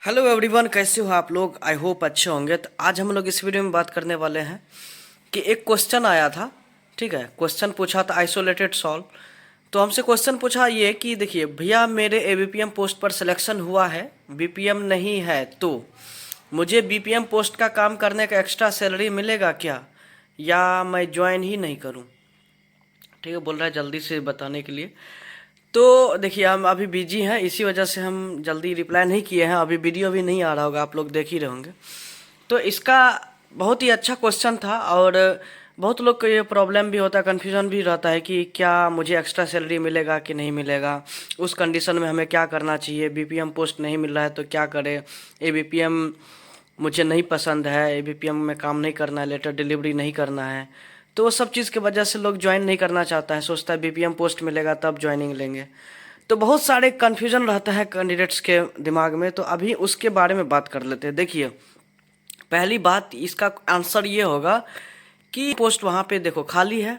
Hello everyone, कैसे हो आप लोग। आई होप अच्छे होंगे। तो आज हम लोग इस वीडियो में बात करने वाले हैं कि एक क्वेश्चन आया था। ठीक है, क्वेश्चन पूछा था आइसोलेटेड सॉल्व। तो हमसे क्वेश्चन पूछा ये कि देखिए भैया, मेरे एबीपीएम पोस्ट पर सिलेक्शन हुआ है, बीपीएम नहीं है, तो मुझे बीपीएम पोस्ट का काम करने का एक्स्ट्रा सैलरी मिलेगा क्या, या मैं ज्वाइन ही नहीं करूं। ठीक है, बोल रहा है जल्दी से बताने के लिए। तो देखिए, हम अभी बिजी हैं, इसी वजह से हम जल्दी रिप्लाई नहीं किए हैं। अभी वीडियो भी नहीं आ रहा होगा, आप लोग देख ही रहे होंगे। तो इसका बहुत ही अच्छा क्वेश्चन था, और बहुत लोग को ये प्रॉब्लम भी होता है, कन्फ्यूजन भी रहता है कि क्या मुझे एक्स्ट्रा सैलरी मिलेगा कि नहीं मिलेगा, उस कंडीशन में हमें क्या करना चाहिए, बीपीएम पोस्ट नहीं मिल रहा है तो क्या करें, एबीपीएम मुझे नहीं पसंद है, एबीपीएम में काम नहीं करना है, लेटर डिलीवरी नहीं करना है। तो वो सब चीज़ की वजह से लोग ज्वाइन नहीं करना चाहता है, सोचता है बीपीएम पोस्ट मिलेगा तब ज्वाइनिंग लेंगे। तो बहुत सारे कन्फ्यूजन रहता है कैंडिडेट्स के दिमाग में। तो अभी उसके बारे में बात कर लेते हैं। देखिए, पहली बात, इसका आंसर ये होगा कि पोस्ट वहाँ पे देखो खाली है,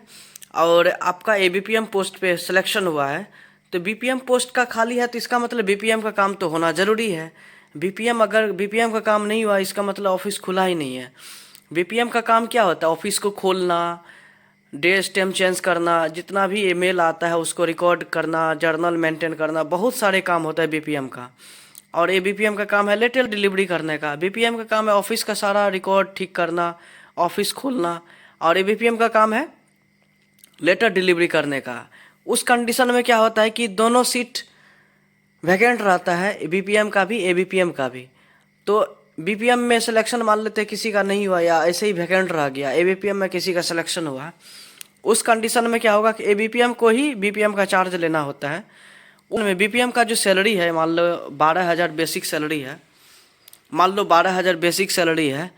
और आपका एबीपीएम पोस्ट पे सिलेक्शन हुआ है। तो बीपीएम पोस्ट का खाली है, तो इसका मतलब बीपीएम का काम तो होना ज़रूरी है। अगर बीपीएम का काम नहीं हुआ, इसका मतलब ऑफिस खुला ही नहीं है। बीपीएम का काम क्या होता है, ऑफिस को खोलना, डे स्टेम चेंज करना, जितना भी ईमेल आता है उसको रिकॉर्ड करना, जर्नल मेंटेन करना, बहुत सारे काम होता है बीपीएम का। और ये बीपीएम का काम है लेटर डिलीवरी करने का। बीपीएम का काम है ऑफिस का सारा रिकॉर्ड ठीक करना, ऑफिस खोलना। और ये बीपीएम का काम है लेटर डिलीवरी करने का। उस कंडीशन में क्या होता है कि दोनों सीट वैकेंट रहता है, बीपीएम का भी एबीपीएम का भी। तो बीपीएम में सिलेक्शन मान लेते हैं किसी का नहीं हुआ, या ऐसे ही वैकेंट रह गया, एबीपीएम में किसी का सिलेक्शन हुआ, उस कंडीशन में क्या होगा कि एबीपीएम को ही बीपीएम का चार्ज लेना होता है। उनमें बीपीएम का जो सैलरी है, मान लो 12,000 बेसिक सैलरी है, मान लो 12,000 बेसिक सैलरी है,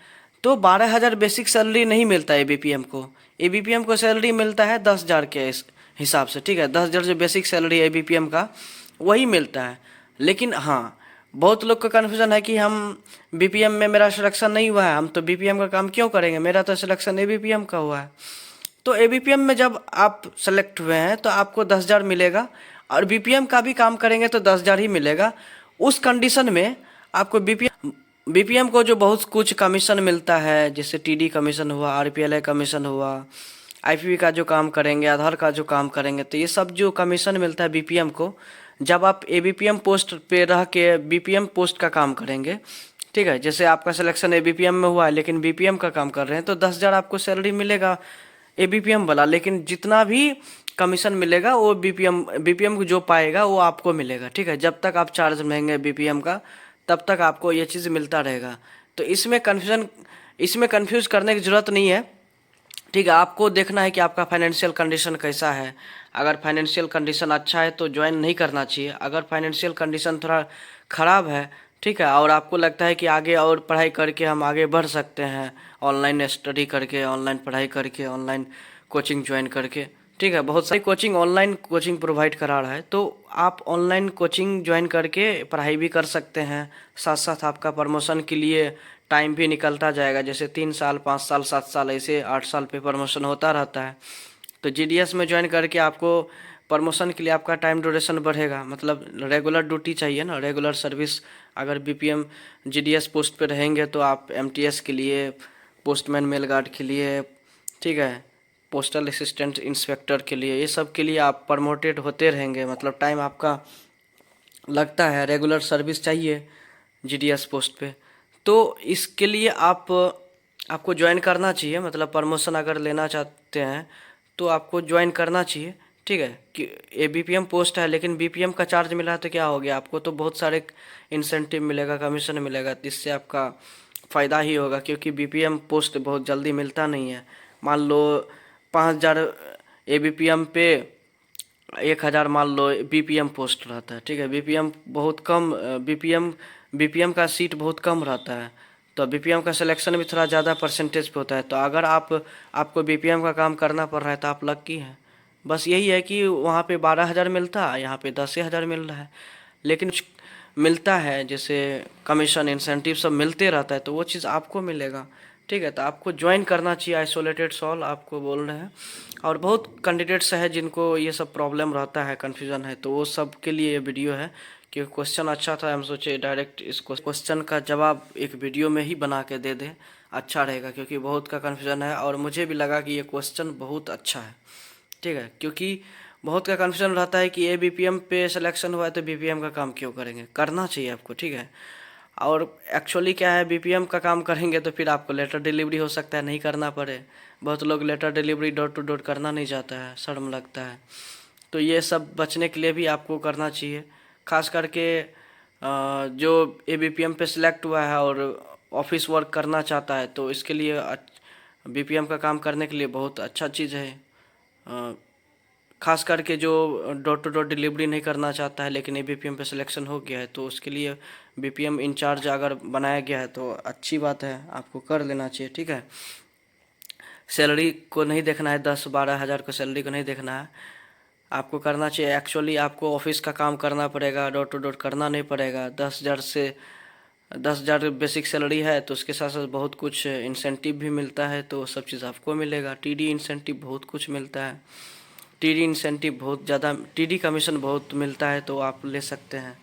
तो 12,000 बेसिक सैलरी नहीं मिलता है एबीपीएम को। एबीपीएम को सैलरी मिलता है 10,000 के हिसाब से। ठीक है, 10,000 जो बेसिक सैलरी है एबीपीएम का, वही मिलता है। लेकिन हाँ, बहुत लोग का कन्फ्यूजन है कि हम बीपीएम में मेरा सिलेक्शन नहीं हुआ है, हम तो बीपीएम का काम क्यों करेंगे, मेरा तो सिलेक्शन एबीपीएम का हुआ है। तो एबीपीएम में जब आप सेलेक्ट हुए हैं तो आपको 10,000 मिलेगा, और बीपीएम का भी काम करेंगे तो 10,000 ही मिलेगा। उस कंडीशन में आपको बीपीएम को जो बहुत कुछ कमीशन मिलता है, जैसे टीडी कमीशन हुआ, आरपीएलए कमीशन हुआ, आईपीवी का जो काम करेंगे, आधार का जो काम करेंगे, तो ये सब जो कमीशन मिलता है बीपीएम को, जब आप एबीपीएम पोस्ट पे रह के बीपीएम पोस्ट का काम करेंगे, ठीक है, जैसे आपका सिलेक्शन एबीपीएम में हुआ है लेकिन बीपीएम का काम कर रहे हैं, तो 10,000 आपको सैलरी मिलेगा एबीपीएम वाला। लेकिन जितना भी कमीशन मिलेगा वो बीपीएम को जो पाएगा वो आपको मिलेगा। ठीक है, जब तक आप चार्ज लेंगे बीपीएम का, तब तक आपको ये चीज़ मिलता रहेगा। तो इसमें कंफ्यूज करने की ज़रूरत नहीं है। ठीक है, आपको देखना है कि आपका फाइनेंशियल कंडीशन कैसा है। अगर फाइनेंशियल कंडीशन अच्छा है तो ज्वाइन नहीं करना चाहिए। अगर फाइनेंशियल कंडीशन थोड़ा ख़राब है, ठीक है, और आपको लगता है कि आगे और पढ़ाई करके हम आगे बढ़ सकते हैं, ऑनलाइन स्टडी करके, ऑनलाइन पढ़ाई करके, ऑनलाइन कोचिंग ज्वाइन करके, ठीक है, बहुत सारी कोचिंग ऑनलाइन कोचिंग प्रोवाइड करा रहा है, तो आप ऑनलाइन कोचिंग ज्वाइन करके पढ़ाई भी कर सकते हैं। साथ साथ आपका प्रमोशन के लिए टाइम भी निकलता जाएगा, जैसे 3 साल, 5 साल, 7 साल, ऐसे 8 साल पे प्रमोशन होता रहता है। तो जीडीएस में ज्वाइन करके आपको प्रमोशन के लिए आपका टाइम ड्यूरेशन बढ़ेगा, मतलब रेगुलर ड्यूटी चाहिए ना, रेगुलर सर्विस। अगर बीपीएम जीडीएस पोस्ट पे रहेंगे तो आप एमटीएस के लिए, पोस्टमैन मेल गार्ड के लिए, ठीक है, पोस्टल असिस्टेंट इंस्पेक्टर के लिए, ये सब के लिए आप प्रमोटेड होते रहेंगे, मतलब टाइम आपका लगता है, रेगुलर सर्विस चाहिए जीडीएस पोस्ट पे। तो इसके लिए आपको ज्वाइन करना चाहिए, मतलब प्रमोशन अगर लेना चाहते हैं तो आपको ज्वाइन करना चाहिए। ठीक है, कि ये बीपीएम पोस्ट है लेकिन बीपीएम का चार्ज मिला है तो क्या हो गया, आपको तो बहुत सारे इंसेंटिव मिलेगा, कमीशन मिलेगा, तो इससे आपका फ़ायदा ही होगा, क्योंकि बीपीएम पोस्ट बहुत जल्दी मिलता नहीं है। मान लो 5,000 एबीपीएम पे 1,000 मान लो बीपीएम पोस्ट रहता है। ठीक है, बीपीएम बहुत कम, बीपीएम का सीट बहुत कम रहता है, तो बीपीएम का सिलेक्शन भी थोड़ा ज़्यादा परसेंटेज पे होता है। तो अगर आपको बीपीएम का काम करना पड़ रहा है तो आप लकी हैं। बस यही है कि वहाँ पे 12,000 मिलता है, यहाँ पे 10,000 मिल रहा है, लेकिन कुछ मिलता है जैसे कमीशन, इंसेंटिव सब मिलते रहता है, तो वो चीज़ आपको मिलेगा। ठीक है, तो आपको ज्वाइन करना चाहिए आइसोलेटेड सॉल्व, आपको बोल रहे हैं। और बहुत कैंडिडेट्स हैं जिनको ये सब प्रॉब्लम रहता है, कन्फ्यूज़न है, तो वो सब के लिए ये वीडियो है, क्योंकि क्वेश्चन अच्छा था, हम सोचे डायरेक्ट इस क्वेश्चन का जवाब एक वीडियो में ही बना के दे दें, अच्छा रहेगा, क्योंकि बहुत का कन्फ्यूज़न है और मुझे भी लगा कि ये क्वेश्चन बहुत अच्छा है, ठीक है। क्योंकि बहुत का कन्फ्यूजन रहता है कि ये बीपीएम पे सिलेक्शन हुआ है तो बीपीएम का काम क्यों करेंगे, करना चाहिए आपको, ठीक है। और एक्चुअली क्या है, बीपीएम का काम करेंगे तो फिर आपको लेटर डिलीवरी हो सकता है नहीं करना पड़े। बहुत लोग letter delivery door to door करना नहीं चाहता है, शर्म लगता है। तो ये सब बचने के लिए भी आपको करना चाहिए। खास करके जो एबीपीएम पे सिलेक्ट हुआ है और ऑफिस वर्क करना चाहता है तो इसके लिए बीपीएम का काम करने के लिए बहुत अच्छा चीज़ है। खास करके जो डोर टू डोर डिलीवरी नहीं करना चाहता है लेकिन एबीपीएम पे सिलेक्शन हो गया है तो उसके लिए बीपीएम इंचार्ज अगर बनाया गया है तो अच्छी बात है, आपको कर लेना चाहिए, ठीक है। सैलरी को नहीं देखना है, 10-12 हज़ार को सैलरी को नहीं देखना है, आपको करना चाहिए। एक्चुअली आपको ऑफिस का काम करना पड़ेगा, डोर टू डोर करना नहीं पड़ेगा। 10,000 बेसिक सैलरी है तो उसके साथ साथ बहुत कुछ इंसेंटिव भी मिलता है, तो सब चीज़ आपको मिलेगा। टीडी इंसेंटिव बहुत कुछ मिलता है, टीडी इंसेंटिव बहुत ज़्यादा, टीडी कमीशन बहुत मिलता है, तो आप ले सकते हैं।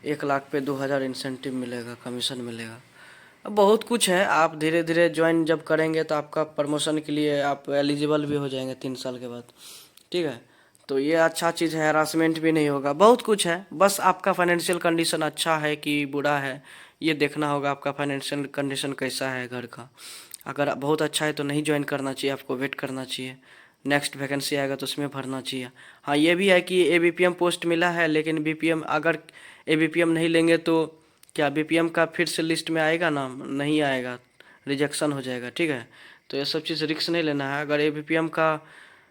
1 लाख पे 2,000 इंसेंटिव मिलेगा, कमीशन मिलेगा। अब बहुत कुछ है, आप धीरे धीरे ज्वाइन जब करेंगे तो आपका प्रमोशन के लिए आप एलिजिबल भी हो जाएंगे 3 साल के बाद, ठीक है। तो ये अच्छा चीज़ है, हरासमेंट भी नहीं होगा, बहुत कुछ है। बस आपका फाइनेंशियल कंडीशन अच्छा है कि बुरा है ये देखना होगा, आपका फाइनेंशियल कंडीशन कैसा है घर का। अगर बहुत अच्छा है तो नहीं ज्वाइन करना चाहिए, आपको वेट करना चाहिए, नेक्स्ट वैकेंसी आएगा तो उसमें भरना चाहिए। हाँ ये भी है कि एबीपीएम पोस्ट मिला है लेकिन बीपीएम, अगर एबीपीएम नहीं लेंगे तो क्या बीपीएम का फिर से लिस्ट में आएगा नाम? नहीं आएगा, रिजेक्शन हो जाएगा, ठीक है। तो ये सब चीज़ रिस्क नहीं लेना है। अगर एबीपीएम का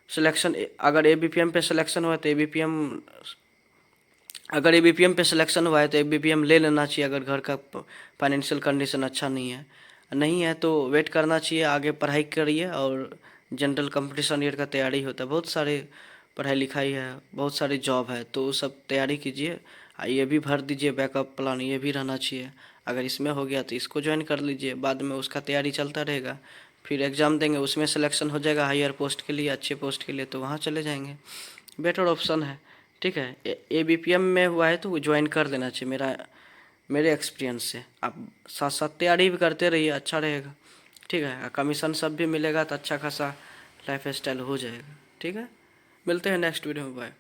सिलेक्शन, अगर एबीपीएम पे सिलेक्शन हुआ तो एबीपीएम, अगर एबीपीएम पे सिलेक्शन हुआ है तो एबीपीएम ले लेना चाहिए अगर घर का फाइनेंशियल कंडीशन अच्छा नहीं है। नहीं है तो वेट करना चाहिए, आगे पढ़ाई करिए और जनरल कंपटीशन ईयर का तैयारी होता है, बहुत सारे पढ़ाई लिखाई है, बहुत सारी जॉब है, तो सब तैयारी कीजिए। ये भी भर दीजिए, बैकअप प्लान ये भी रहना चाहिए। अगर इसमें हो गया तो इसको ज्वाइन कर लीजिए, बाद में उसका तैयारी चलता रहेगा, फिर एग्ज़ाम देंगे उसमें सिलेक्शन हो जाएगा हायर पोस्ट के लिए, अच्छे पोस्ट के लिए, तो वहाँ चले जाएंगे, बेटर ऑप्शन है, ठीक है। एबीपीएम में हुआ है तो ज्वाइन कर लेना चाहिए, मेरे एक्सपीरियंस से। आप साथ साथ तैयारी भी करते रहिए, अच्छा रहेगा, ठीक है। कमीशन सब भी मिलेगा तो अच्छा खासा लाइफ स्टाइल हो जाएगा, ठीक है। मिलते हैं नेक्स्ट वीडियो में, बाय।